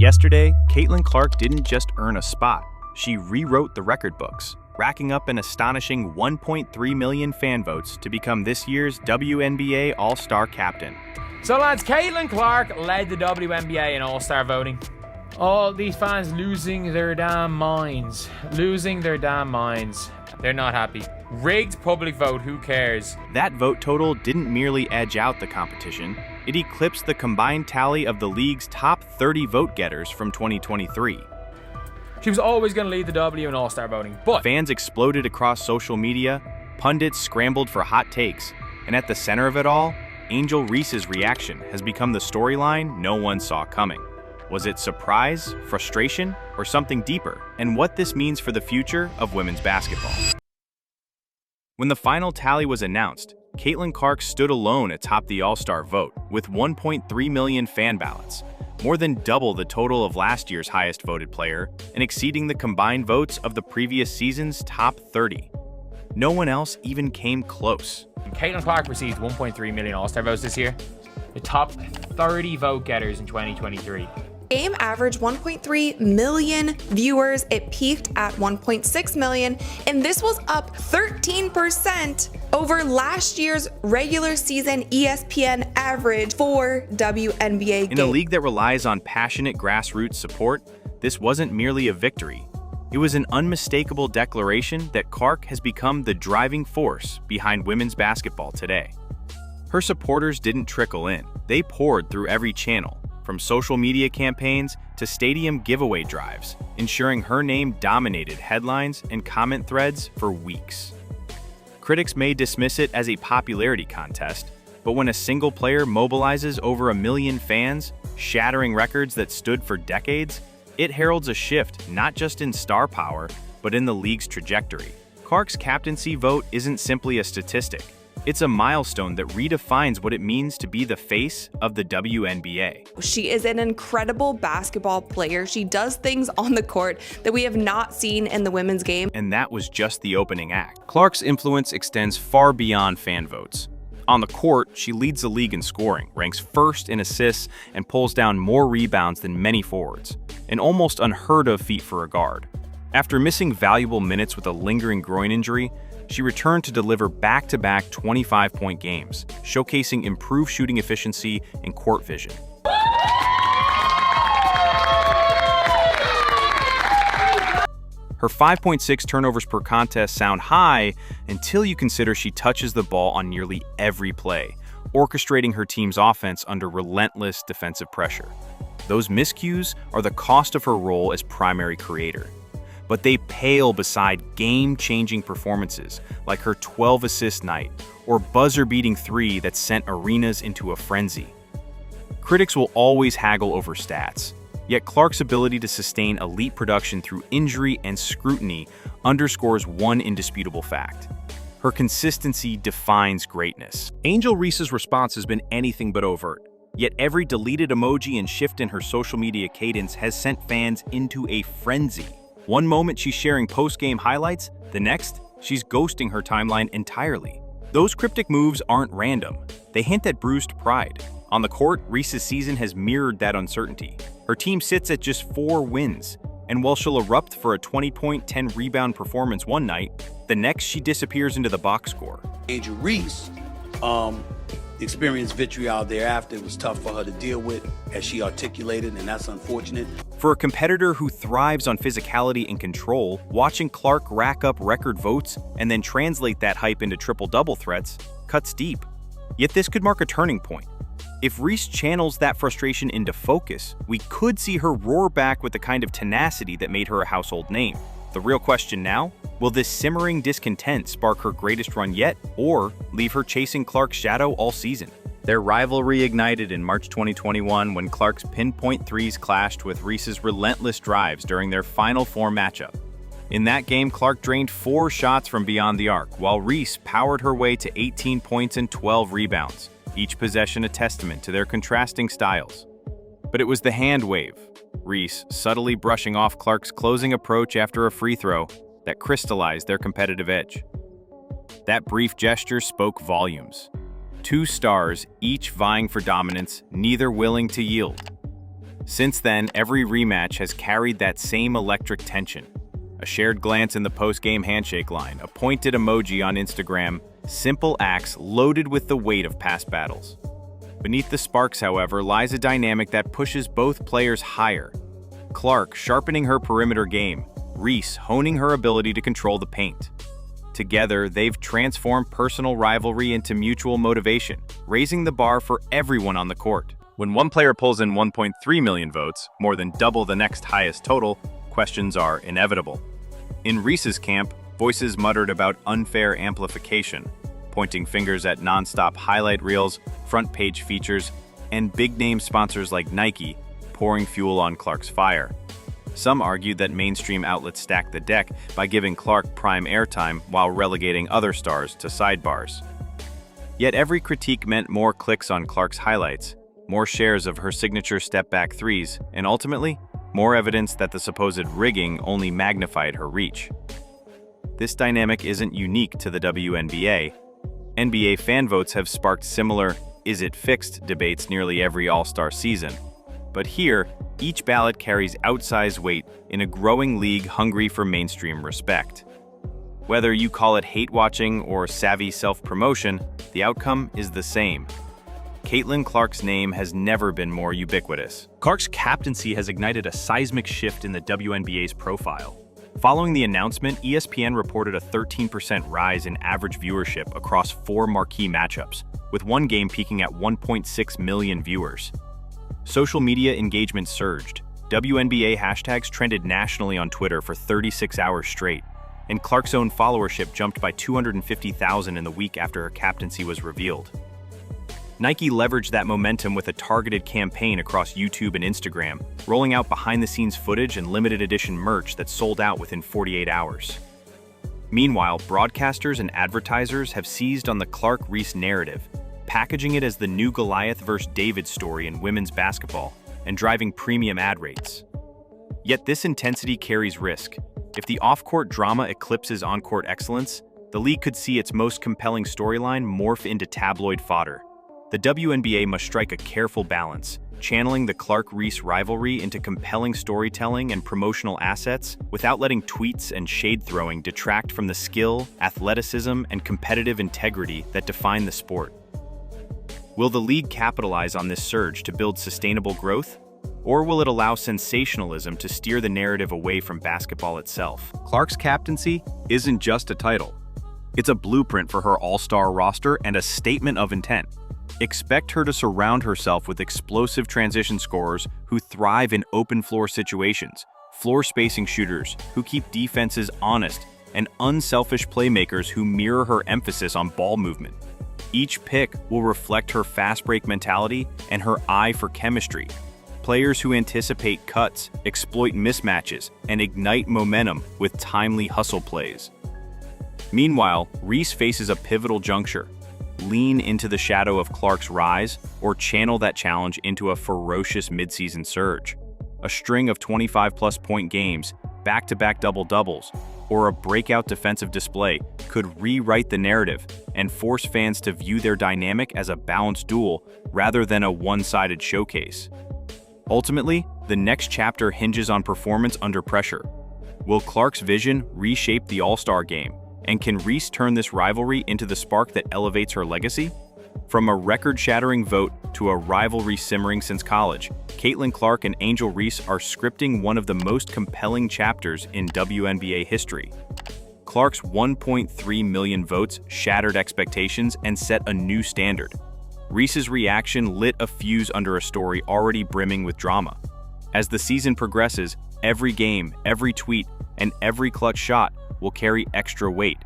yesterday, Caitlin Clark didn't just earn a spot. She rewrote the record books, racking up an astonishing 1.3 million fan votes to become this year's WNBA All-Star captain. So lads, Caitlin Clark led the WNBA in All-Star voting. All these fans losing their damn minds. They're not happy. Rigged public vote, who cares? That vote total didn't merely edge out the competition, it eclipsed the combined tally of the league's top 30 vote-getters from 2023. She was always going to lead the W in All-Star voting, but fans exploded across social media, pundits scrambled for hot takes, and at the center of it all, Angel Reese's reaction has become the storyline no one saw coming. Was it surprise, frustration, or something deeper? And what this means for the future of women's basketball. When the final tally was announced, Caitlin Clark stood alone atop the All-Star vote with 1.3 million fan ballots, more than double the total of last year's highest voted player and exceeding the combined votes of the previous season's top 30. No one else even came close. Caitlin Clark received 1.3 million All-Star votes this year, the top 30 vote getters in 2023. Game averaged 1.3 million viewers. It peaked at 1.6 million, and this was up 13% over last year's regular season ESPN average for WNBA games. In a league that relies on passionate grassroots support, this wasn't merely a victory. It was an unmistakable declaration that Clark has become the driving force behind women's basketball today. Her supporters didn't trickle in. They poured through every channel, from social media campaigns to stadium giveaway drives, ensuring her name dominated headlines and comment threads for weeks. Critics may dismiss it as a popularity contest, but when a single player mobilizes over 1 million fans, shattering records that stood for decades, it heralds a shift not just in star power, but in the league's trajectory. Clark's captaincy vote isn't simply a statistic. It's a milestone that redefines what it means to be the face of the WNBA. She is an incredible basketball player. She does things on the court that we have not seen in the women's game. And that was just the opening act. Clark's influence extends far beyond fan votes. On the court, she leads the league in scoring, ranks first in assists, and pulls down more rebounds than many forwards, an almost unheard of feat for a guard. After missing valuable minutes with a lingering groin injury, she returned to deliver back-to-back 25-point games, showcasing improved shooting efficiency and court vision. Her 5.6 turnovers per contest sound high until you consider she touches the ball on nearly every play, orchestrating her team's offense under relentless defensive pressure. Those miscues are the cost of her role as primary creator. But they pale beside game-changing performances like her 12-assist night or buzzer-beating three that sent arenas into a frenzy. Critics will always haggle over stats, yet Clark's ability to sustain elite production through injury and scrutiny underscores one indisputable fact. Her consistency defines greatness. Angel Reese's response has been anything but overt, yet every deleted emoji and shift in her social media cadence has sent fans into a frenzy. One moment she's sharing post-game highlights, the next, she's ghosting her timeline entirely. Those cryptic moves aren't random. They hint at bruised pride. On the court, Reese's season has mirrored that uncertainty. Her team sits at just 4 wins, and while she'll erupt for a 20-point, 10-rebound performance one night, the next she disappears into the box score. Angel Reese experienced vitriol thereafter. It was tough for her to deal with, as she articulated, and that's unfortunate. For a competitor who thrives on physicality and control, watching Clark rack up record votes and then translate that hype into triple-double threats cuts deep. Yet this could mark a turning point. If Reese channels that frustration into focus, we could see her roar back with the kind of tenacity that made her a household name. The real question now, will this simmering discontent spark her greatest run yet, or leave her chasing Clark's shadow all season? Their rivalry ignited in March 2021 when Clark's pinpoint threes clashed with Reese's relentless drives during their Final Four matchup. In that game, Clark drained 4 shots from beyond the arc, while Reese powered her way to 18 points and 12 rebounds, each possession a testament to their contrasting styles. But it was the hand wave, Reese subtly brushing off Clark's closing approach after a free throw, that crystallized their competitive edge. That brief gesture spoke volumes. 2 stars, each vying for dominance, neither willing to yield. Since then, every rematch has carried that same electric tension. A shared glance in the post-game handshake line, a pointed emoji on Instagram, simple acts loaded with the weight of past battles. Beneath the sparks, however, lies a dynamic that pushes both players higher. Clark sharpening her perimeter game, Reese honing her ability to control the paint. Together, they've transformed personal rivalry into mutual motivation, raising the bar for everyone on the court. When one player pulls in 1.3 million votes, more than double the next highest total, questions are inevitable. In Reese's camp, voices muttered about unfair amplification, pointing fingers at non-stop highlight reels, front-page features, and big-name sponsors like Nike, pouring fuel on Clark's fire. Some argued that mainstream outlets stacked the deck by giving Clark prime airtime while relegating other stars to sidebars. Yet every critique meant more clicks on Clark's highlights, more shares of her signature step-back threes, and ultimately, more evidence that the supposed rigging only magnified her reach. This dynamic isn't unique to the WNBA. NBA fan votes have sparked similar "is it fixed" debates nearly every All-Star season. But here, each ballot carries outsized weight in a growing league hungry for mainstream respect. Whether you call it hate-watching or savvy self-promotion, the outcome is the same. Caitlin Clark's name has never been more ubiquitous. Clark's captaincy has ignited a seismic shift in the WNBA's profile. Following the announcement, ESPN reported a 13% rise in average viewership across 4 marquee matchups, with one game peaking at 1.6 million viewers. Social media engagement surged. WNBA hashtags trended nationally on Twitter for 36 hours straight, and Clark's own followership jumped by 250,000 in the week after her captaincy was revealed. Nike leveraged that momentum with a targeted campaign across YouTube and Instagram, rolling out behind-the-scenes footage and limited edition merch that sold out within 48 hours. Meanwhile, broadcasters and advertisers have seized on the Clark-Reese narrative, packaging it as the new Goliath vs. David story in women's basketball and driving premium ad rates. Yet this intensity carries risk. If the off-court drama eclipses on-court excellence, the league could see its most compelling storyline morph into tabloid fodder. The WNBA must strike a careful balance, channeling the Clark-Reese rivalry into compelling storytelling and promotional assets without letting tweets and shade-throwing detract from the skill, athleticism, and competitive integrity that define the sport. Will the league capitalize on this surge to build sustainable growth? Or will it allow sensationalism to steer the narrative away from basketball itself? Clark's captaincy isn't just a title. It's a blueprint for her all-star roster and a statement of intent. Expect her to surround herself with explosive transition scorers who thrive in open-floor situations, floor-spacing shooters who keep defenses honest, and unselfish playmakers who mirror her emphasis on ball movement. Each pick will reflect her fast-break mentality and her eye for chemistry. Players who anticipate cuts, exploit mismatches, and ignite momentum with timely hustle plays. Meanwhile, Reese faces a pivotal juncture. Lean into the shadow of Clark's rise, or channel that challenge into a ferocious midseason surge. A string of 25-plus point games, back-to-back double-doubles, or a breakout defensive display could rewrite the narrative and force fans to view their dynamic as a balanced duel rather than a one-sided showcase. Ultimately, the next chapter hinges on performance under pressure. Will Clark's vision reshape the All-Star game? And can Reese turn this rivalry into the spark that elevates her legacy? From a record-shattering vote to a rivalry simmering since college, Caitlin Clark and Angel Reese are scripting one of the most compelling chapters in WNBA history. Clark's 1.3 million votes shattered expectations and set a new standard. Reese's reaction lit a fuse under a story already brimming with drama. As the season progresses, every game, every tweet, and every clutch shot will carry extra weight,